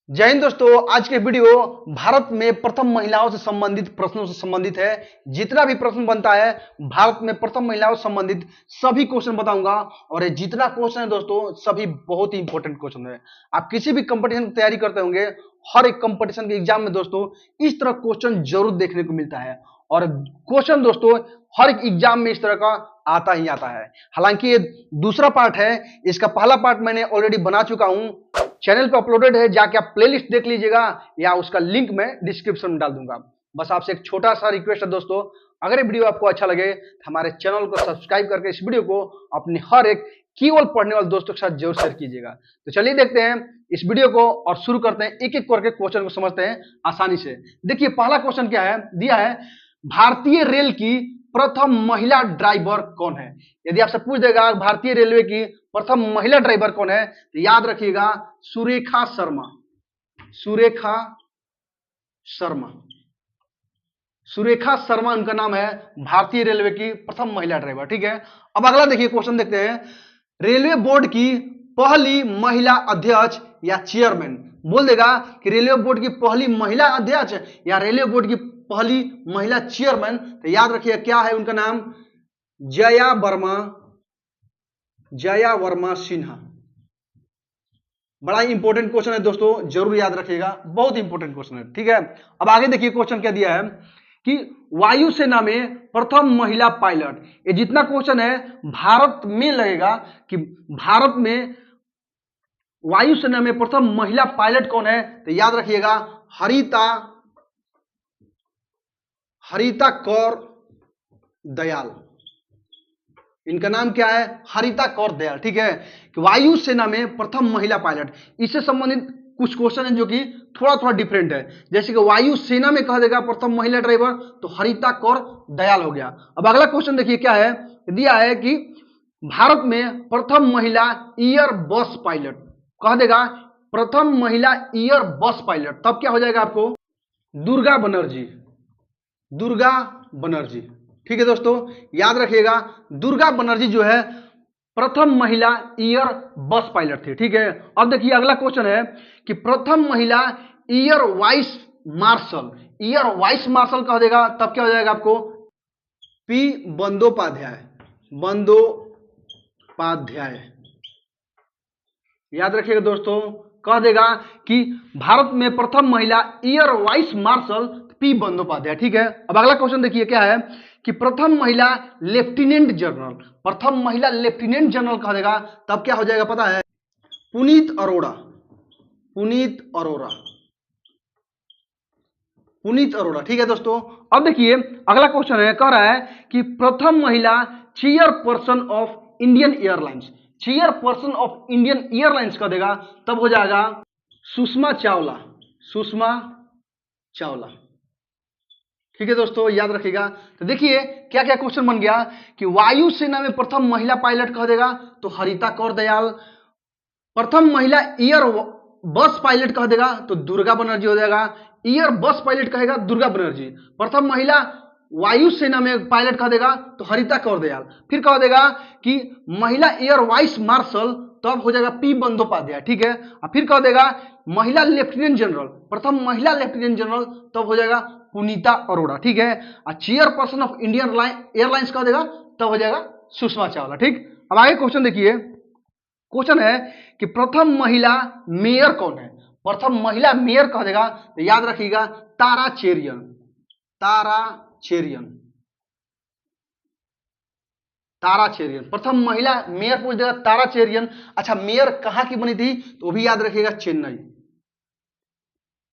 जय हिंद दोस्तों। आज के वीडियो भारत में प्रथम महिलाओं से संबंधित प्रश्नों से संबंधित है। जितना भी प्रश्न बनता है भारत में प्रथम महिलाओं से संबंधित सभी क्वेश्चन बताऊंगा। और ये जितना क्वेश्चन है दोस्तों सभी बहुत ही इंपॉर्टेंट क्वेश्चन है। आप किसी भी कंपटीशन की तैयारी करते होंगे, हर एक कंपटीशन के एग्जाम में दोस्तों इस तरह क्वेश्चन जरूर देखने को मिलता है। और क्वेश्चन दोस्तों हर एक एग्जाम में इस तरह का आता ही आता है। हालांकि ये दूसरा पार्ट है, इसका पहला पार्ट मैंने ऑलरेडी बना चुका हूं, चैनल पे अपलोडेड है, जाके आप प्लेलिस्ट देख लीजिएगा या उसका लिंक मैं डिस्क्रिप्शन में डाल दूंगा। बस आपसे एक छोटा सा रिक्वेस्ट है दोस्तों, अगर ये वीडियो आपको अच्छा लगे तो हमारे चैनल को सब्सक्राइब करके इस वीडियो को अपने हर एक केवल पढ़ने वाले दोस्तों के साथ जरूर शेयर कीजिएगा। तो चलिए देखते हैं इस वीडियो को और शुरू करते हैं। एक एक करके क्वेश्चन को समझते हैं आसानी से। देखिए पहला क्वेश्चन क्या है, दिया है भारतीय रेल की प्रथम महिला ड्राइवर कौन है। यदि आपसे पूछ देगा भारतीय रेलवे की प्रथम महिला ड्राइवर कौन है तो याद रखिएगा सुरेखा शर्मा। सुरेखा शर्मा, सुरेखा शर्मा उनका नाम है, भारतीय रेलवे की प्रथम महिला ड्राइवर। ठीक है, अब अगला देखिए क्वेश्चन देखते हैं। रेलवे बोर्ड की पहली महिला अध्यक्ष या चेयरमैन, बोल देगा कि रेलवे बोर्ड की पहली महिला अध्यक्ष या रेलवे बोर्ड की पहली महिला चेयरमैन, तो याद रखिए क्या है उनका नाम, जया वर्मा। जया वर्मा सिन्हा। बड़ा इंपॉर्टेंट क्वेश्चन है दोस्तों, जरूर याद रखिएगा, बहुत इंपॉर्टेंट क्वेश्चन है। ठीक है, अब आगे देखिए क्वेश्चन क्या दिया है कि वायुसेना में प्रथम महिला पायलट। ये जितना क्वेश्चन है भारत में लगेगा कि भारत में वायुसेना में प्रथम महिला पायलट कौन है, तो याद रखिएगा हरिता कौर दयाल। इनका नाम क्या है, हरिता कौर दयाल। ठीक है, कि वायुसेना में प्रथम महिला पायलट, इससे संबंधित कुछ क्वेश्चन है जो कि थोड़ा थोड़ा डिफरेंट है। जैसे कि वायुसेना में कहा देगा प्रथम महिला ड्राइवर तो हरिता कौर दयाल हो गया। अब अगला क्वेश्चन देखिए क्या है, दिया है कि भारत में प्रथम महिला एयर बस पायलट, कह देगा प्रथम महिला एयर बस पायलट, तब क्या हो जाएगा आपको, दुर्गा बनर्जी। दुर्गा बनर्जी। ठीक है दोस्तों, याद रखिएगा दुर्गा बनर्जी जो है प्रथम महिला एयर बस पायलट थी। ठीक है, अब देखिए अगला क्वेश्चन है कि प्रथम महिला air vice martial. Air vice martial कह देगा तब क्या हो जाएगा आपको, पी बंदोपाध्याय। बंदोपाध्याय, याद रखिएगा दोस्तों, कह देगा कि भारत में प्रथम महिला air vice marshal P Bandopadhyay. ठीक है, अब अगला क्वेश्चन देखिए क्या है कि प्रथम महिला लेफ्टिनेंट जनरल। प्रथम महिला लेफ्टिनेंट जनरल कह देगा तब क्या हो जाएगा पता है, पुनीत अरोड़ा। पुनीत अरोड़ा। पुनीत अरोड़ा। ठीक है दोस्तों, अब देखिए अगला क्वेश्चन है, कह रहा है कि प्रथम महिला chairperson of Indian airlines. Chairperson of Indian airlines कह देगा तब हो जाएगा सुषमा चावला। सुषमा चावला। ठीक है दोस्तों, याद रखिएगा। तो देखिए क्या क्या क्वेश्चन बन गया कि वायुसेना में प्रथम महिला पायलट कह देगा तो हरिता कौर दयाल, प्रथम महिला एयर बस पायलट कह देगा तो दुर्गा बनर्जी हो जाएगा, एयर बस पायलट कहेगा दुर्गा बनर्जी, प्रथम महिला वायुसेना में पायलट कह देगा तो हरिता कौर दयाल, फिर कह देगा कि महिला एयर वाइस मार्शल तब हो जाएगा पी बंदोपाध्याय। ठीक है, और फिर कह देगा महिला लेफ्टिनेंट जनरल, प्रथम महिला लेफ्टिनेंट जनरल तब हो जाएगा पुनीता अरोड़ा। ठीक है, और चेयरपर्सन ऑफ इंडियन एयरलाइंस कह देगा तब हो जाएगा सुषमा चावला। ठीक, अब आगे क्वेश्चन देखिए, क्वेश्चन है कि प्रथम महिला मेयर कौन है। प्रथम महिला मेयर कह देगा तो याद रखिएगा तारा चेरियन। तारा चेरियन। तारा चेरियन, प्रथम महिला मेयर पूछ देगा तारा चेरियन। अच्छा, मेयर कहां की बनी थी तो वो भी याद रखिएगा चेन्नई।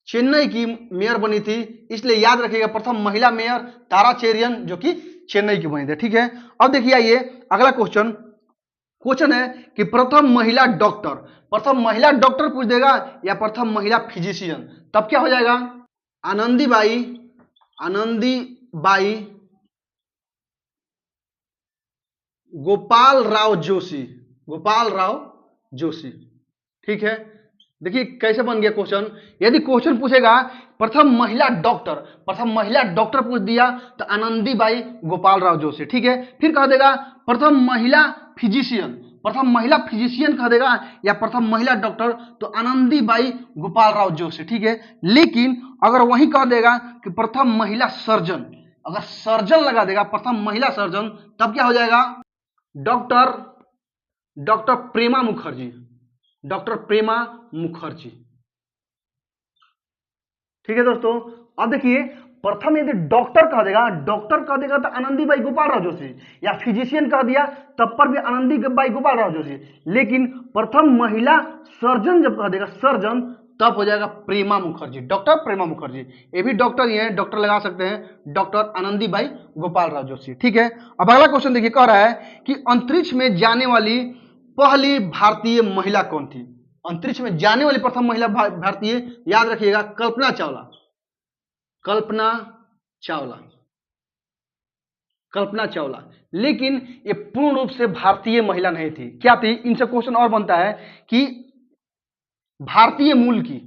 चेन्नई की मेयर बनी थी, इसलिए याद रखिएगा प्रथम महिला मेयर तारा चेरियन जो कि चेन्नई की बनी थी। ठीक है, अब देखिए आइए अगला क्वेश्चन। क्वेश्चन है कि प्रथम महिला डॉक्टर। प्रथम महिला डॉक्टर पूछ देगा या प्रथम महिला फिजिशियन, तब क्या हो जाएगा, आनंदीबाई। आनंदीबाई गोपाल राव जोशी। गोपाल राव जोशी। ठीक है, देखिए कैसे बन गया क्वेश्चन। यदि क्वेश्चन पूछेगा प्रथम महिला डॉक्टर, प्रथम महिला डॉक्टर पूछ दिया तो आनंदीबाई गोपाल राव जोशी। ठीक है, फिर कह देगा प्रथम महिला फिजिशियन। प्रथम महिला फिजिशियन कह देगा या प्रथम महिला डॉक्टर तो आनंदीबाई गोपाल राव जोशी, ठीक है। लेकिन अगर वही कह देगा कि प्रथम महिला सर्जन, अगर सर्जन लगा देगा प्रथम महिला सर्जन, तब क्या हो जाएगा? डॉक्टर डॉक्टर प्रेमा मुखर्जी, डॉक्टर प्रेमा मुखर्जी, ठीक है दोस्तों। अब देखिए प्रथम यदि डॉक्टर कह देगा तो आनंदीबाई गोपाल राव जोशी, या फिजिशियन कह दिया तब पर भी आनंदीबाई गोपाल राव जोशी। लेकिन प्रथम महिला सर्जन जब कह देगा सर्जन, तब हो जाएगा प्रेमा मुखर्जी, डॉक्टर प्रेमा मुखर्जी। ये भी डॉक्टर ही है, डॉक्टर लगा सकते हैं, डॉक्टर आनंदीबाई गोपाल राव जोशी, ठीक है। अब अगला क्वेश्चन देखिए, कह रहा है कि अंतरिक्ष में जाने वाली पहली भारतीय महिला कौन थी? अंतरिक्ष में जाने वाली प्रथम महिला भारतीय, याद रखिएगा, कल्पना चावला, कल्पना चावला, कल्पना चावला। लेकिन ये पूर्ण रूप से भारतीय महिला नहीं थी। क्या थी? इनसे क्वेश्चन और बनता है कि भारतीय मूल की,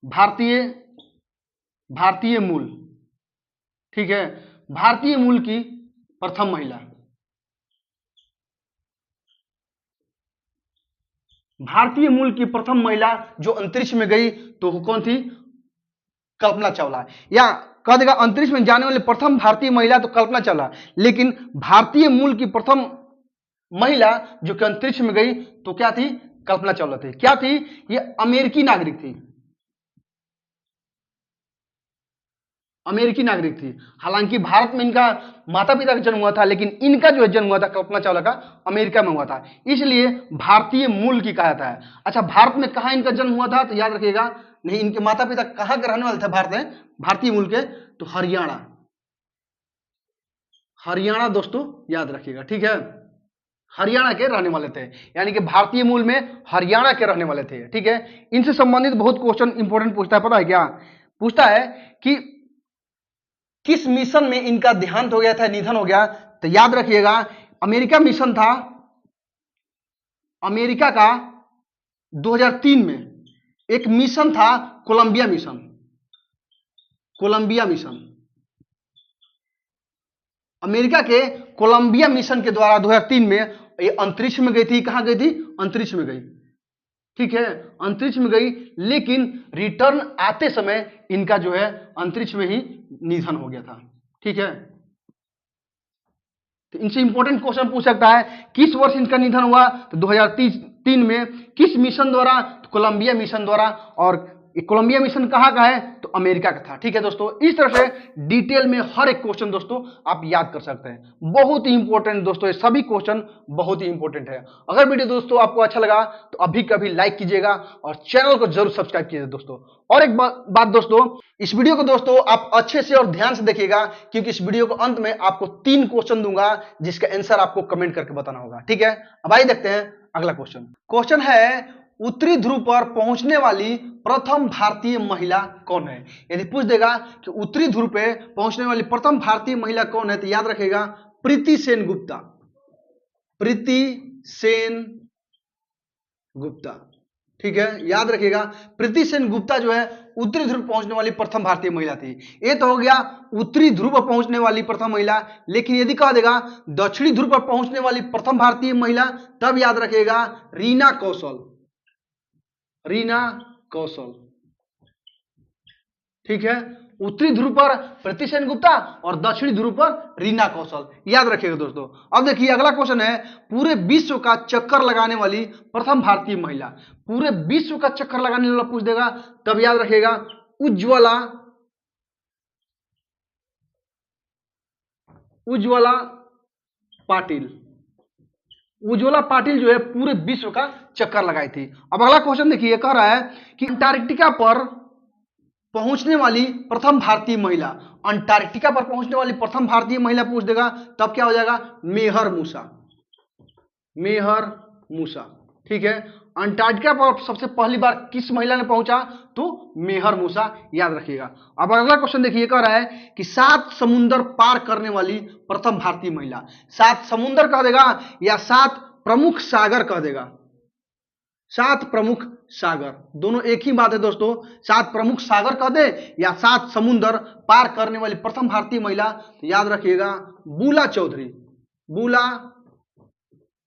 भारतीय मूल, ठीक है, भारतीय मूल की प्रथम महिला, भारतीय मूल की प्रथम महिला जो अंतरिक्ष में गई तो कौन थी? कल्पना चावला। या कह देगा अंतरिक्ष में जाने वाली प्रथम भारतीय महिला तो कल्पना चावला, लेकिन भारतीय मूल की प्रथम महिला जो कि अंतरिक्ष में गई तो क्या थी? कल्पना चावला थी। क्या थी? ये अमेरिकी नागरिक थी, अमेरिकी नागरिक थी। हालांकि भारत में इनका माता पिता का जन्म हुआ था, लेकिन इनका जो जन्म हुआ था कल्पना चावला का अमेरिका में हुआ था, इसलिए भारतीय मूल की कहा जाता है। अच्छा, भारत में कहां इनका जन्म हुआ था? तो याद रखिएगा, नहीं, इनके माता पिता कहां के रहने वाले थे भारत में, भारतीय मूल के? तो हरियाणा, हरियाणा दोस्तों, याद रखिएगा, ठीक है, हरियाणा के रहने वाले थे, यानी कि भारतीय मूल में हरियाणा के रहने वाले थे, ठीक है। इनसे संबंधित बहुत क्वेश्चन इंपॉर्टेंट पूछता है, पता है क्या पूछता है? कि किस मिशन में इनका देहांत हो गया था, निधन हो गया? तो याद रखिएगा, अमेरिका मिशन था, अमेरिका का 2003 में एक मिशन था, Columbia mission, Columbia mission, America के कोलंबिया मिशन के द्वारा 2003 में ये अंतरिक्ष में गई थी। कहां गई थी? अंतरिक्ष में गई, ठीक है, अंतरिक्ष में गई। लेकिन रिटर्न आते समय इनका जो है अंतरिक्ष में ही निधन हो गया था, ठीक है। तो इनसे इंपॉर्टेंट क्वेश्चन पूछ सकता है, किस वर्ष इनका निधन हुआ? तो 2003 में। किस मिशन द्वारा? तो कोलंबिया मिशन द्वारा। और कोलंबिया मिशन कहाँ का है? तो अमेरिका का था, ठीक है दोस्तों। इस तरह से डिटेल में हर एक क्वेश्चन दोस्तों आप याद कर सकते हैं। बहुत ही इंपॉर्टेंट दोस्तों, ये सभी क्वेश्चन बहुत ही इंपॉर्टेंट है। अगर वीडियो दोस्तों आपको अच्छा लगा तो अभी कभी लाइक कीजिएगा और चैनल को जरूर सब्सक्राइब कीजिएगा दोस्तों। और एक बात दोस्तों, इस वीडियो को दोस्तों आप अच्छे से और ध्यान से देखिएगा, क्योंकि इस वीडियो को अंत में आपको 3 क्वेश्चन दूंगा जिसका आंसर आपको कमेंट करके बताना होगा, ठीक है। अब आइए देखते हैं अगला क्वेश्चन। क्वेश्चन है, उत्तरी ध्रुव पर पहुंचने वाली प्रथम भारतीय महिला कौन है? यदि पूछ देगा कि उत्तरी ध्रुव पे पहुंचने वाली प्रथम भारतीय महिला कौन है, तो याद रखेगा प्रीति सेन गुप्ता, प्रीति सेन गुप्ता, ठीक है, याद रखिएगा। प्रीति सेन गुप्ता जो है उत्तरी ध्रुव पहुंचने वाली प्रथम भारतीय महिला थी। ये तो हो गया उत्तरी ध्रुव पर पहुंचने वाली प्रथम महिला। लेकिन यदि कहा देगा दक्षिणी ध्रुव पर पहुंचने वाली प्रथम भारतीय महिला, तब याद रखिएगा रीना कौशल, रीना कौशल, ठीक है। उत्तरी ध्रुव पर प्रीति सेन गुप्ता और दक्षिणी ध्रुव पर रीना कौशल, याद रखिएगा दोस्तों। अब देखिए अगला क्वेश्चन है, पूरे विश्व का चक्कर लगाने वाली प्रथम भारतीय महिला। पूरे विश्व का चक्कर लगाने वाला पूछ देगा, तब याद रखिएगा उज्ज्वला, उज्ज्वला पाटिल, उज्ज्वला पाटिल जो है पूरे विश्व का चक्कर लगाई थी। अब अगला क्वेश्चन देखिए, कह रहा है कि अंटार्कटिका पर पहुंचने वाली प्रथम भारतीय महिला, अंटार्कटिका पर पहुंचने वाली प्रथम भारतीय महिला पूछ देगा, तब क्या हो जाएगा मेहर मूसा, मेहर मूसा, ठीक है। अंटार्कटिका पर सबसे पहली बार किस महिला ने पहुंचा? तो मेहर मूसा, याद रखिएगा। अब अगला क्वेश्चन देखिए, कह रहा है कि 7 समुंदर पार करने वाली प्रथम भारतीय महिला। 7 समुंदर कह देगा या 7 प्रमुख सागर कह देगा? 7 प्रमुख सागर, दोनों एक ही बात है दोस्तों। 7 प्रमुख सागर कह दे या 7 समुंदर पार करने वाली प्रथम भारतीय महिला, तो याद रखिएगा बूला चौधरी, बूला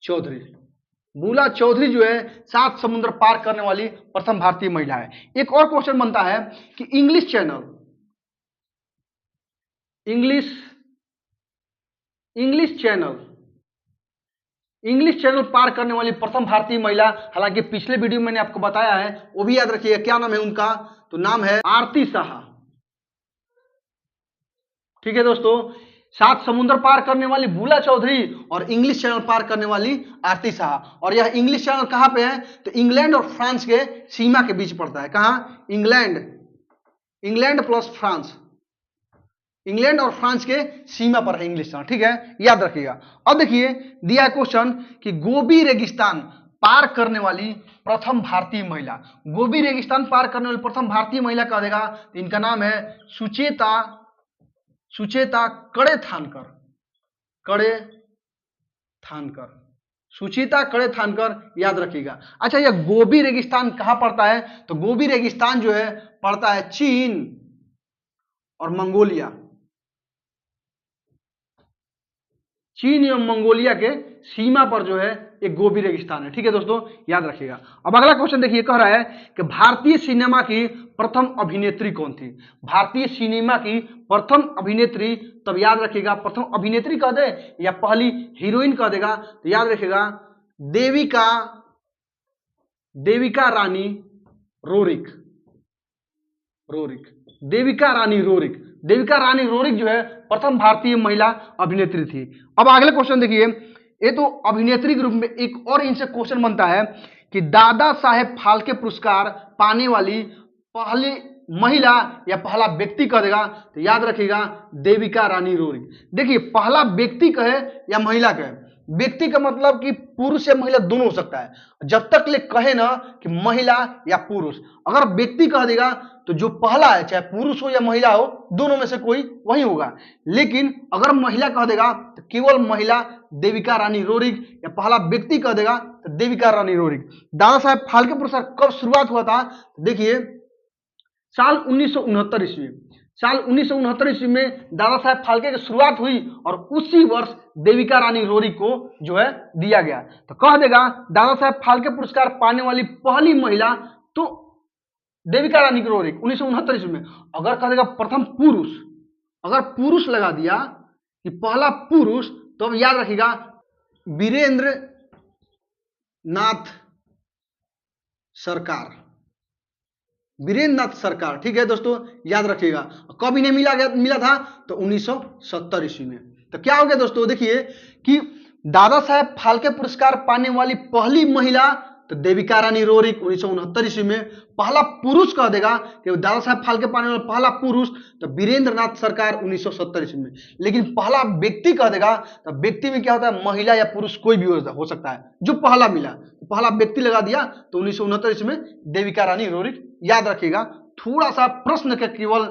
चौधरी। बूला चौधरी जो है 7 समुद्र पार करने वाली प्रथम भारतीय महिला है। एक और क्वेश्चन बनता है कि इंग्लिश चैनल पार करने वाली प्रथम भारतीय महिला, हालांकि पिछले वीडियो में मैंने आपको बताया है, वो भी याद रखिएगा। क्या नाम है उनका? तो नाम है आरती साहा। ठीक है दोस्तों, 7 समुद्र पार करने वाली बूला चौधरी और इंग्लिश चैनल पार करने वाली आरती साहा। और यह इंग्लिश चैनल कहां पे है? तो इंग्लैंड और फ्रांस के सीमा के बीच पड़ता है। कहां? इंग्लैंड प्लस फ्रांस, इंग्लैंड और फ्रांस के सीमा पर है इंग्लिश चैनल। ठीक है, याद रखिएगा। अब देखिए दिया क्वेश्चन कि गोबी रेगिस्तान पार करने वाली प्रथम भारतीय महिला। गोबी रेगिस्तान पार करने वाली प्रथम भारतीय महिला कह देगा तो इनका नाम है सुचेता कड़े थानकर, याद रखिएगा। अच्छा, यह गोबी रेगिस्तान कहां पड़ता है? तो गोबी रेगिस्तान जो है पड़ता है चीन और मंगोलिया, चीन एवं मंगोलिया के सीमा पर जो है एक गोबी रेगिस्तान है। ठीक है दोस्तों, याद रखिएगा। अब अगला क्वेश्चन देखिए, कह रहा है कि भारतीय सिनेमा की प्रथम अभिनेत्री कौन थी? भारतीय सिनेमा की प्रथम अभिनेत्री, तब याद रखिएगा प्रथम अभिनेत्री कह दे या पहली हीरोइन कह देगा, तो याद रखिएगा देविका रानी रोरिक। देविका रानी रोरिक जो है प्रथम भारतीय महिला अभिनेत्री थी। अब अगले क्वेश्चन देखिए, ये तो अभिनेत्री के रूप में एक और इनसे क्वेश्चन बनता है कि दादा साहेब फाल्के पुरस्कार पाने वाली पहली महिला या पहला व्यक्ति कह देगा, तो याद रखिएगा देविका रानी रोरिक। देखिए, पहला व्यक्ति कहे या महिला कहे, व्यक्ति का मतलब कि पुरुष या महिला दोनों हो सकता है, जब तक ले कहे ना कि महिला या पुरुष। अगर व्यक्ति कह देगा तो जो पहला है, चाहे पुरुष हो या महिला हो, दोनों में से कोई वही होगा। लेकिन अगर महिला कह देगा तो केवल महिला देविका रानी रोरिक, या पहला व्यक्ति कह देगा तो देविका रानी रोरिक। दादा साहेब फाल्के पुरस्कार कब शुरुआत हुआ था? देखिए, साल 1969 ईस्वी। साल 1969 ईस्वी में दादा साहेब फाल्के की शुरुआत हुई और उसी वर्ष देविका रानी रोरिक को जो है दिया गया। तो कह देगा दादा साहेब फाल्के पुरस्कार पाने वाली पहली महिला तो देविका रानी रोरिक 1969 ईस्वी में। अगर कह देगा प्रथम पुरुष, अगर पुरुष लगा दिया कि पहला पुरुष, तो अब याद रखिएगा वीरेंद्र नाथ सरकार। ठीक है दोस्तों, याद रखिएगा। कब इन्हें मिला था? तो 1970 ईस्वी में। तो क्या हो गया दोस्तों, देखिए कि दादा साहेब फाल्के पुरस्कार पाने वाली पहली महिला तो देविका रानी रोरिक 1969 ईस्वी में। पहला पुरुष कह देगा कि दादा साहेब फाल्के पाने वाला पहला पुरुष तो वीरेंद्र नाथ सरकार 1970 ईस्वी में। लेकिन पहला व्यक्ति कह देगा तो व्यक्ति में क्या होता है, महिला या पुरुष कोई भी हो सकता है। जो पहला मिला तो पहला व्यक्ति लगा दिया तो 1969 ईस्वी में देविका रानी रोरिक। याद रखिएगा, थोड़ा सा प्रश्न के केवल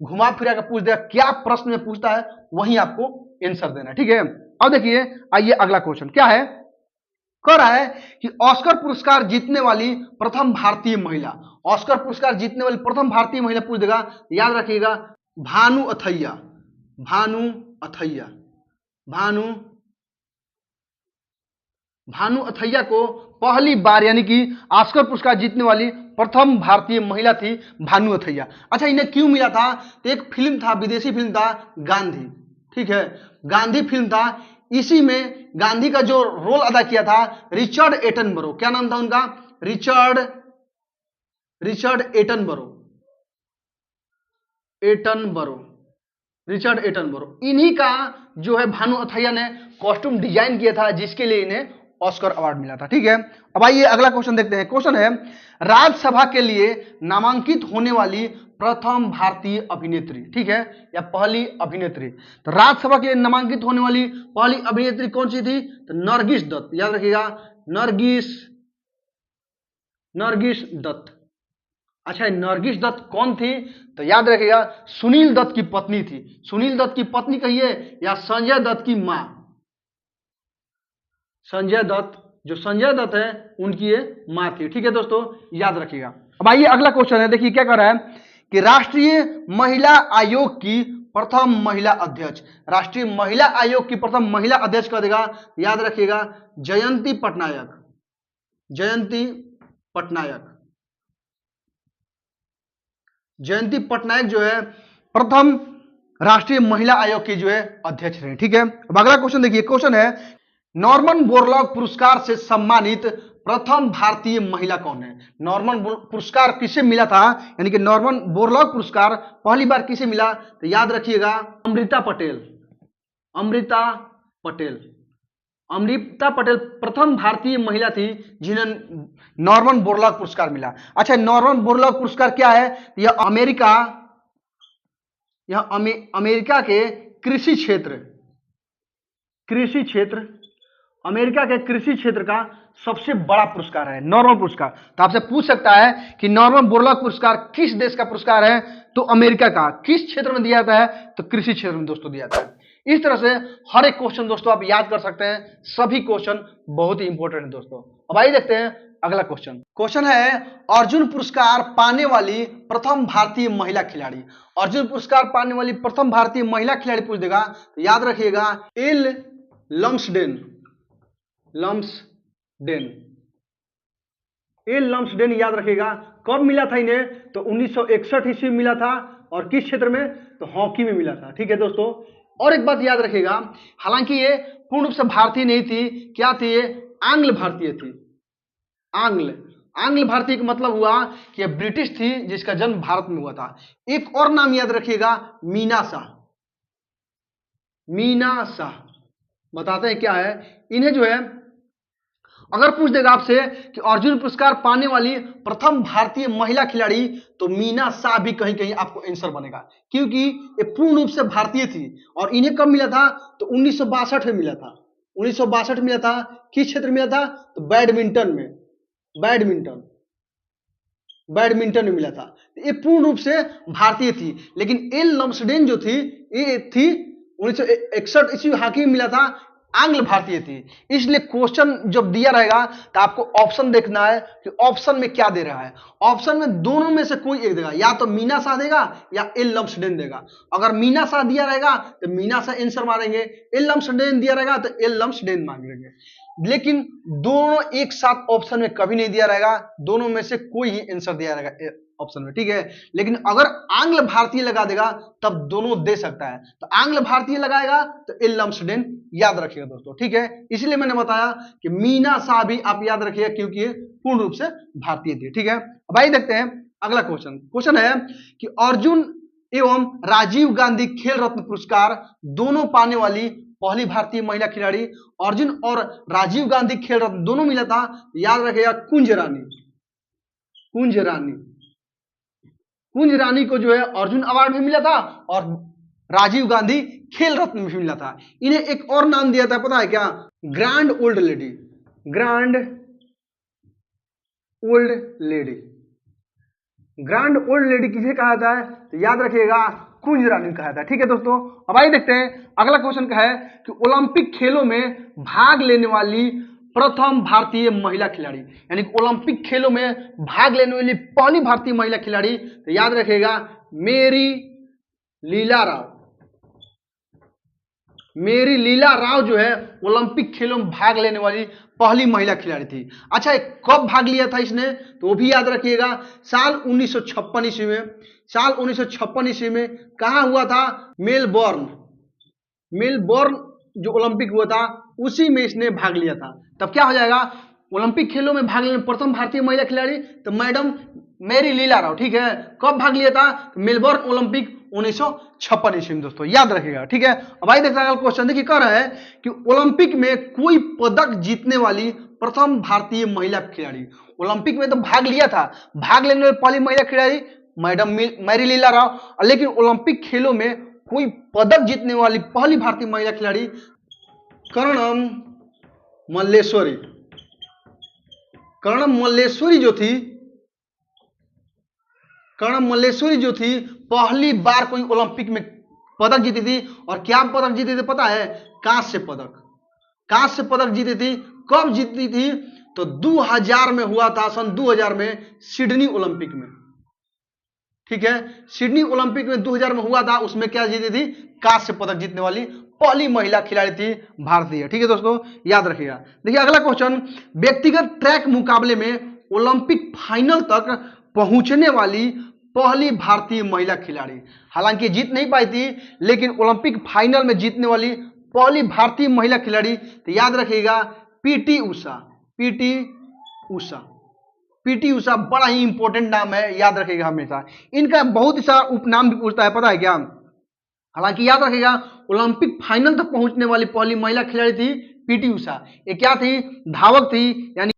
घुमा फिरा कर पूछ देगा, क्या प्रश्न में पूछता है वही आपको आंसर देना। ठीक है, अब देखिए, आइए अगला क्वेश्चन क्या है। कह रहा है कि ऑस्कर पुरस्कार जीतने वाली प्रथम भारतीय महिला। ऑस्कर पुरस्कार जीतने वाली प्रथम भारतीय महिला पूछ देगा, याद रखिएगा भानु अथैया को पहली बार यानी कि ऑस्कर पुरस्कार जीतने वाली प्रथम भारतीय महिला थी भानु अथैया। अच्छा, इन्हें क्यों मिला था? तो एक फिल्म था, विदेशी फिल्म था गांधी। ठीक है, गांधी फिल्म था, इसी में गांधी का जो रोल अदा किया था रिचर्ड एटनबरो। क्या नाम था उनका? Richard Attenborough. इन्हीं का जो है भानु अथैया ने कॉस्ट्यूम डिजाइन किया था, जिसके लिए इन्हें ऑस्कर अवार्ड मिला था। ठीक है, अब आइए अगला क्वेश्चन देखते हैं। क्वेश्चन है राज्यसभा के लिए नामांकित होने वाली प्रथम भारतीय अभिनेत्री। ठीक है, या पहली अभिनेत्री। तो राज्यसभा के लिए नामांकित होने वाली पहली अभिनेत्री कौन सी थी? तो नरगिस दत्त। याद रखिएगा नरगिस दत्त। अच्छा, नरगिस दत्त कौन थी? तो याद रखिएगा सुनील दत्त की पत्नी थी। सुनील दत्त की पत्नी कहिए या संजय दत्त की मां। संजय दत्त है उनकी ये मां थी। ठीक है दोस्तों, याद रखिएगा। अब आइए अगला क्वेश्चन है, देखिए क्या कर रहा है कि राष्ट्रीय महिला आयोग की प्रथम महिला अध्यक्ष, राष्ट्रीय महिला आयोग की प्रथम महिला अध्यक्ष कह देगा, याद रखिएगा जयंती पटनायक। जयंती पटनायक, जयंती पटनायक जो है प्रथम राष्ट्रीय महिला आयोग की जो है अध्यक्ष रही। ठीक है, अब अगला क्वेश्चन देखिए, क्वेश्चन है नॉर्मन बोरलॉग पुरस्कार से सम्मानित प्रथम भारतीय महिला कौन है? नॉर्मन पुरस्कार किसे मिला था, यानी कि नॉर्मन बोरलॉग पुरस्कार पहली बार किसे मिला? तो याद रखिएगा अमृता पटेल। अमृता पटेल, अमृता पटेल प्रथम भारतीय महिला थी जिन्हें नॉर्मन बोरलॉग पुरस्कार मिला। अच्छा, नॉर्मन बोरलॉग पुरस्कार क्या है? यह अमेरिका के कृषि क्षेत्र, अमेरिका के कृषि क्षेत्र का सबसे बड़ा पुरस्कार है नॉर्मन पुरस्कार। तो आपसे पूछ सकता है कि नॉर्मन बोरलॉग पुरस्कार किस देश का पुरस्कार है? तो अमेरिका का। किस क्षेत्र में दिया जाता है? तो कृषि क्षेत्र में दोस्तों दिया जाता है। इस तरह से हर एक क्वेश्चन दोस्तों आप याद कर सकते हैं, सभी क्वेश्चन बहुत ही इंपॉर्टेंट है दोस्तों। अब आइए देखते हैं अगला क्वेश्चन। क्वेश्चन है अर्जुन पुरस्कार पाने वाली प्रथम भारतीय महिला खिलाड़ी। अर्जुन पुरस्कार पाने वाली प्रथम भारतीय महिला खिलाड़ी पूछ देगा, तो याद रखिएगा एल लम्सडेन। एल लम्सडेन याद रखिएगा। कब मिला था इन्हें? तो 1961 ईस्वी में मिला था। और किस क्षेत्र में? तो हॉकी में मिला था। ठीक है दोस्तों, और एक बात याद रखिएगा, हालांकि ये पूर्ण रूप से भारतीय नहीं थी, क्या थी ये? आंग्ल भारतीय थी। आंग्ल भारतीय का मतलब हुआ कि ब्रिटिश थी जिसका जन्म भारत में हुआ था। एक और नाम याद रखिएगा, मीना शाह। मीना शाह बताते हैं क्या है इन्हें जो है, अगर पूछ देगा आपसे कि अर्जुन पुरस्कार पाने वाली प्रथम भारतीय महिला खिलाड़ी, तो मीना शाह भी कहीं कहीं आपको आंसर बनेगा, क्योंकि ये पूर्ण रूप से भारतीय थी। और इन्हें कब मिला था? तो 1962 में मिला था। 1962 में मिला था। किस क्षेत्र में मिला था? तो बैडमिंटन में मिला था। ये पूर्ण रूप से भारतीय थी। लेकिन एल लम्सडेन जो थी, ये थी 1961 ईस्वी हॉकी में मिला था, आंग्ल भारतीय थी। इसलिए क्वेश्चन जब दिया रहेगा तो आपको ऑप्शन देखना है कि ऑप्शन में क्या दे रहा है। ऑप्शन में दोनों में से कोई एक देगा, या तो मीना शाह देगा या एल लम्सडेन देगा। अगर मीना शाह दिया रहेगा तो मीना शाह आंसर मारेंगे, एल लम्सडेन दिया रहेगा तो एल लम्सडेन मांगेंगे। लेकिन दोनों एक साथ ऑप्शन में कभी नहीं दिया रहेगा, दोनों में से कोई ही आंसर दिया रहेगा ऑप्शन में। ठीक है, लेकिन अगर आंग्ल भारतीय लगा देगा तब दोनों दे सकता है। तो आंग्ल भारतीय लगाएगा तो एल लम्सडेन याद रखिएगा दोस्तों। ठीक है, इसलिए मैंने बताया कि मीना शाह भी आप याद रखिएगा, क्योंकि पूर्ण रूप से भारतीय थी। ठीक है, अब आइए देखते हैं अगला क्वेश्चन। क्वेश्चन है कि अर्जुन एवं राजीव गांधी खेल रत्न पुरस्कार दोनों पाने वाली पहली भारतीय महिला खिलाड़ी। अर्जुन और राजीव गांधी खेल रत्न दोनों मिला था, याद रखिएगा कुंज रानी को जो है अर्जुन अवार्ड भी मिला था और राजीव गांधी खेल रत्न भी मिला था। इन्हें एक और नाम दिया था, पता है क्या? ग्रैंड ओल्ड लेडी किसे कहा जाता है? तो याद रखिएगा कुंज रानी कहा था। ठीक है दोस्तों, अब आइए देखते हैं अगला क्वेश्चन का है कि ओलंपिक खेलों में भाग लेने वाली प्रथम भारतीय महिला खिलाड़ी, यानी ओलंपिक खेलों में भाग लेने वाली पहली भारतीय महिला खिलाड़ी, तो याद रखिएगा मेरी लीला राव जो है ओलंपिक खेलों में भाग लेने वाली पहली महिला खिलाड़ी थी। अच्छा, कब भाग लिया था इसने? तो वो भी याद रखिएगा साल 1956 ईस्वी में। साल 1956 ईस्वी में कहाँ हुआ था? मेलबोर्न जो ओलंपिक हुआ था उसी में इसने भाग लिया था। तब क्या हो जाएगा? ओलंपिक खेलों में भाग लेने प्रथम भारतीय महिला खिलाड़ी तो मैडम मेरी लीला राव। ठीक है, कब भाग लिया था? तो मेलबोर्न ओलंपिक 1956 ईस्वी में दोस्तों, याद रखिएगा। ठीक है, अब आइए देखते हैं क्वेश्चन। देखिए कह रहा है कि ओलंपिक में कोई पदक जीतने वाली प्रथम भारतीय महिला खिलाड़ी। ओलंपिक में तो भाग लिया था, भाग लेने वाली पहली महिला खिलाड़ी मैडम मैरी लीला राव, लेकिन ओलंपिक खेलों में कोई पदक जीतने वाली पहली भारतीय महिला खिलाड़ी कर्णम मल्लेश्वरी जो थी पहली बार कोई ओलंपिक में पदक जीती थी। और क्या पदक जीती थी पता है? कांस्य पदक जीती थी। कब जीती थी? तो 2000 में हुआ था, सन 2000 में सिडनी ओलंपिक में। ठीक है। सिडनी ओलंपिक में 2000 में हुआ था, उसमें क्या जीती थी, कांस्य पदक जीतने वाली पहली महिला खिलाड़ी थी भारतीय। ठीक है दोस्तों, याद रखिएगा। देखिए अगला क्वेश्चन, व्यक्तिगत ट्रैक मुकाबले में ओलंपिक फाइनल तक पहुंचने वाली पहली भारतीय महिला खिलाड़ी। हालांकि जीत नहीं पाई थी, लेकिन ओलंपिक फाइनल में जीतने वाली पहली भारतीय महिला खिलाड़ी, तो याद रखिएगा PT Usha. PT Usha, PT Usha बड़ा ही इंपॉर्टेंट नाम है, याद रखिएगा हमेशा। इनका बहुत ही सारा उपनाम भी पूछता है, पता है क्या। हालांकि याद रखिएगा ओलंपिक फाइनल तक पहुंचने वाली पहली महिला खिलाड़ी थी पीटी उषा। ये क्या थी, धावक थी, यानी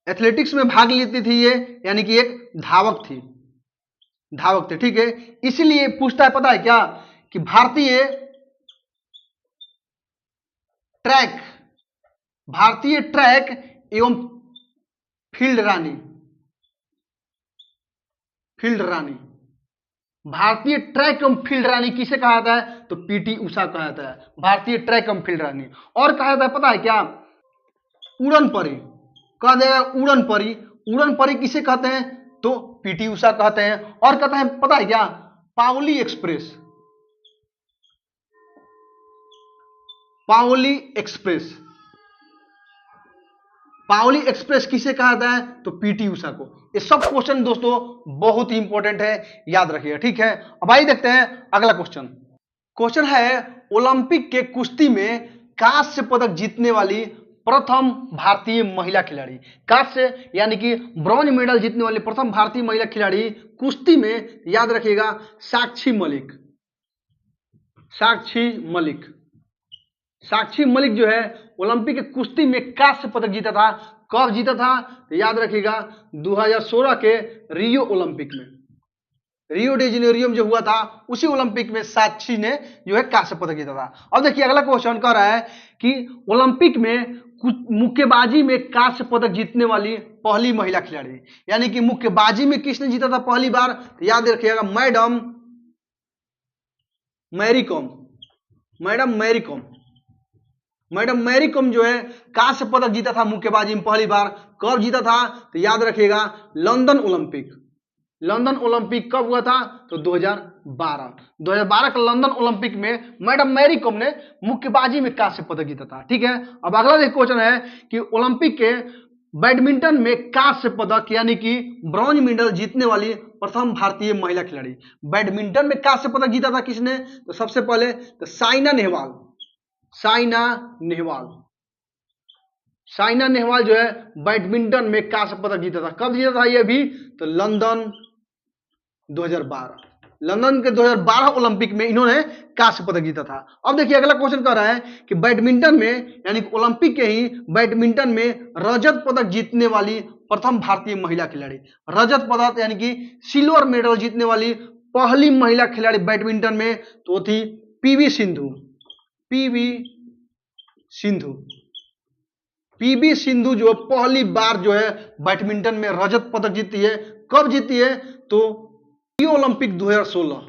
एथलेटिक्स में भाग लेती थी ये, यानी कि एक धावक थी, धावक थे। ठीक है, इसलिए पूछता है, पता है क्या, कि भारतीय ट्रैक एवं फील्ड रानी, भारतीय ट्रैक एवं फील्ड रानी किसे कहा जाता है, तो पीटी उषा कहा जाता है, भारतीय ट्रैक एवं फील्ड रानी। और कहा जाता है, पता है क्या, उड़न परी, कहा जाएगा उड़न परी। उड़न परी किसे कहते हैं, तो पीटी उषा कहते हैं। और कहते हैं, पता है क्या, Pauli express, Pauli express, Pauli express किसे कहा जाता है, तो पीटी उषा को। ये सब क्वेश्चन दोस्तों बहुत ही इंपॉर्टेंट है, याद रखिएगा। ठीक है, अब आइए देखते हैं अगला क्वेश्चन। क्वेश्चन है, ओलंपिक के कुश्ती में कांस्य पदक जीतने वाली प्रथम भारतीय महिला खिलाड़ी। कांस्य यानी कि ब्रॉन्ज मेडल जीतने वाली प्रथम भारतीय महिला खिलाड़ी कुश्ती में, याद रखिएगा साक्षी मलिक। साक्षी मलिक, साक्षी मलिक जो है ओलंपिक के कुश्ती में कांस्य पदक जीता था। कब जीता था, तो याद रखिएगा 2016 के रियो ओलंपिक में, रियो डी जेनेरियो में जो हुआ था उसी ओलंपिक में साक्षी ने जो है कांस्य पदक जीता था। अब देखिए अगला क्वेश्चन कह रहा है कि ओलंपिक में मुक्केबाजी में कांस्य पदक जीतने वाली पहली महिला खिलाड़ी, यानी कि मुक्केबाजी में किसने जीता था पहली बार, तो याद रखिएगा madam Marie com. Madam Marie com, madam Marie com जो है कांस्य पदक जीता था मुक्केबाजी में पहली बार। कब जीता था, तो याद रखिएगा लंदन ओलंपिक। लंदन ओलंपिक कब हुआ था, तो 2012 के लंदन ओलंपिक में मैडम मैरी कॉम ने मुक्केबाजी में कांस्य पदक जीता था। ठीक है, अब अगला क्वेश्चन है कि ओलंपिक के बैडमिंटन में कांस्य पदक यानी कि ब्रॉन्ज मेडल जीतने वाली प्रथम भारतीय महिला खिलाड़ी। बैडमिंटन में कांस्य पदक जीता था किसने, तो सबसे पहले तो साइना नेहवाल। साइना नेहवाल, साइना नेहवाल जो है बैडमिंटन में कांस्य पदक जीता था। कब जीता था ये भी, तो लंदन 2012, लंदन के 2012 ओलंपिक में इन्होंने कांस्य पदक जीता था। अब देखिए अगला क्वेश्चन कह रहा है कि बैडमिंटन में यानी कि ओलंपिक के ही बैडमिंटन में रजत पदक जीतने वाली प्रथम भारतीय महिला खिलाड़ी। रजत पदक यानी कि सिल्वर मेडल जीतने वाली पहली महिला खिलाड़ी बैडमिंटन में तो थी PV Sindhu. PV Sindhu, PV Sindhu जो पहली बार जो है बैडमिंटन में रजत पदक जीती है। कब जीती है, तो रियो ओलंपिक 2016,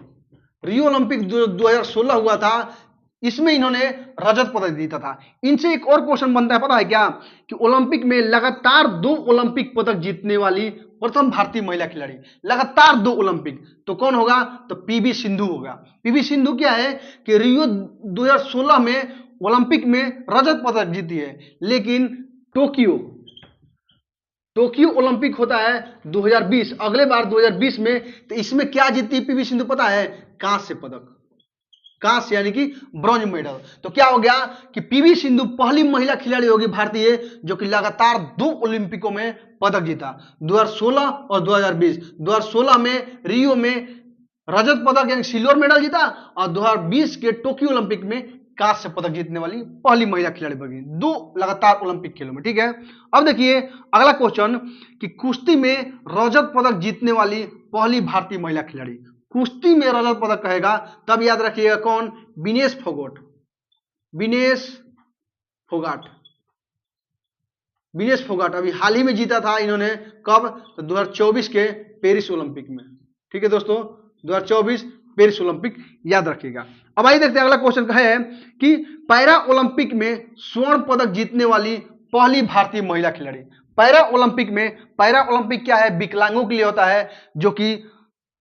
रियो ओलंपिक 2016 हुआ था, इसमें इन्होंने रजत पदक जीता था। इनसे एक और क्वेश्चन बनता है, पता है क्या, कि ओलंपिक में लगातार 2 ओलंपिक पदक जीतने वाली प्रथम भारतीय महिला खिलाड़ी। लगातार 2 ओलंपिक, तो कौन होगा, तो पीवी सिंधु होगा। पीवी सिंधु क्या है कि रियो 2016 में ओलंपिक में रजत पदक जीती है, लेकिन टोक्यो ओलंपिक होता है 2020, अगले बार 2020 में, तो इसमें क्या जीती पीवी सिंधु पता है, कांस्य पदक। कांस्य यानी कि ब्रॉन्ज मेडल। तो क्या हो गया कि पीवी सिंधु पहली महिला खिलाड़ी होगी भारतीय जो कि लगातार 2 ओलंपिकों में पदक जीता, 2016 और 2020। 2016 में रियो में रजत पदक यानी सिल्वर मेडल जीता और 2020 के टोक्यो ओलंपिक में कांस्य पदक जीतने वाली पहली महिला खिलाड़ी बनी, 2 लगातार ओलंपिक खेलों में। ठीक है, अब देखिए अगला क्वेश्चन कि कुश्ती में रजत पदक जीतने वाली पहली भारतीय महिला खिलाड़ी। कुश्ती में रजत पदक कहेगा तब याद रखिएगा कौन, विनेश फोगाट। विनेश फोगाट, विनेश फोगाट अभी हाल ही में जीता था इन्होंने। कब, तो 2024 के पेरिस ओलंपिक में। ठीक है दोस्तों, 2024 पेरिस ओलंपिक, याद रखिएगा। अब आइए देखते हैं अगला क्वेश्चन का है कि पैरा ओलंपिक में स्वर्ण पदक जीतने वाली पहली भारतीय महिला खिलाड़ी। पैरा ओलंपिक क्या है, विकलांगों के लिए होता है, जो कि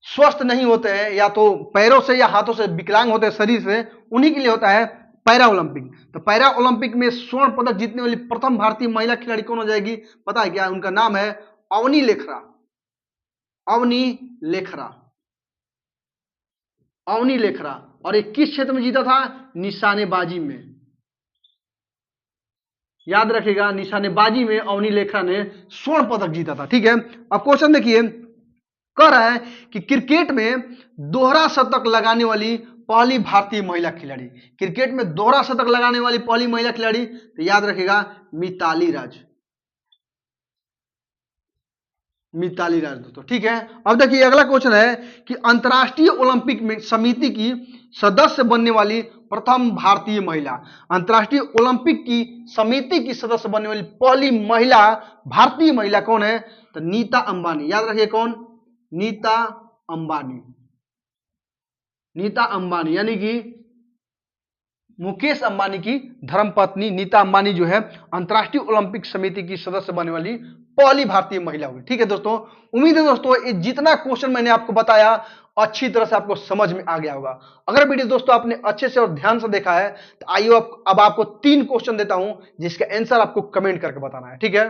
स्वस्थ नहीं होते हैं, या तो पैरों से या हाथों से विकलांग होते हैं शरीर से, उन्हीं के लिए होता है पैरा ओलंपिक। तो पैरा ओलंपिक में स्वर्ण पदक जीतने वाली प्रथम भारतीय महिला खिलाड़ी कौन हो जाएगी, पता है क्या? उनका नाम है अवनी लेखरा। अवनी लेखरा, अवनी लेखरा। और ये किस क्षेत्र में जीता था? निशानेबाजी में। याद रखिएगा, निशानेबाजी में अवनी लेखरा ने स्वर्ण पदक जीता था। ठीक है, अब क्वेश्चन देखिए, कह रहा है कि क्रिकेट में दोहरा शतक लगाने वाली पहली भारतीय महिला खिलाड़ी। क्रिकेट में दोहरा शतक लगाने वाली पहली महिला खिलाड़ी, तो याद रखिएगा मिताली राज। मिताली राज दोस्तों। ठीक है, अब देखिए अगला क्वेश्चन है कि अंतर्राष्ट्रीय ओलंपिक में समिति की सदस्य बनने वाली प्रथम भारतीय महिला। अंतर्राष्ट्रीय ओलंपिक की समिति की सदस्य बनने वाली पहली महिला, भारतीय महिला कौन है? तो नीता अंबानी। याद रखिए कौन? नीता अंबानी। नीता अंबानी यानी कि मुकेश अंबानी की धर्मपत्नी नीता अंबानी जो है अंतर्राष्ट्रीय ओलंपिक समिति की सदस्य बनने वाली पहली भारतीय महिला हुई। ठीक है दोस्तों, उम्मीद है दोस्तों ये जितना क्वेश्चन मैंने आपको बताया अच्छी तरह से आपको समझ में आ गया होगा। अगर वीडियो दोस्तों आपने अच्छे से और ध्यान से देखा है तो आइए अब आपको 3 क्वेश्चन देता हूं जिसका आंसर आपको कमेंट करके बताना है। ठीक है,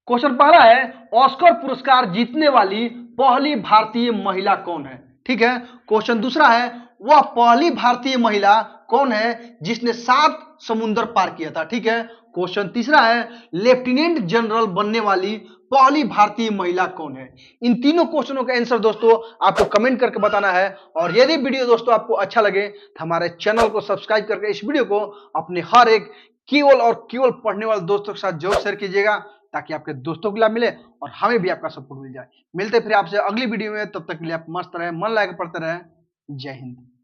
क्वेश्चन पहला है, ऑस्कर पुरस्कार जीतने वाली पहली भारतीय महिला कौन है? ठीक है, क्वेश्चन दूसरा है, वह पहली भारतीय महिला कौन है जिसने 7 समुंदर पार किया था? ठीक है, क्वेश्चन तीसरा है, लेफ्टिनेंट जनरल बनने वाली पहली भारतीय महिला कौन है? इन तीनों क्वेश्चनों का आंसर दोस्तों आपको कमेंट करके बताना है। और यदि वीडियो दोस्तों आपको अच्छा लगे तो हमारे चैनल को सब्सक्राइब करके इस वीडियो को अपने हर एक केवल पढ़ने वाले दोस्तों के साथ जरूर शेयर कीजिएगा, ताकि आपके दोस्तों को लाभ मिले और हमें भी आपका सपोर्ट मिल जाए। मिलते फिर आपसे अगली वीडियो में, तब तक के लिए आप मस्त रहे, मन लगा के पढ़ते रहे। जय हिंद।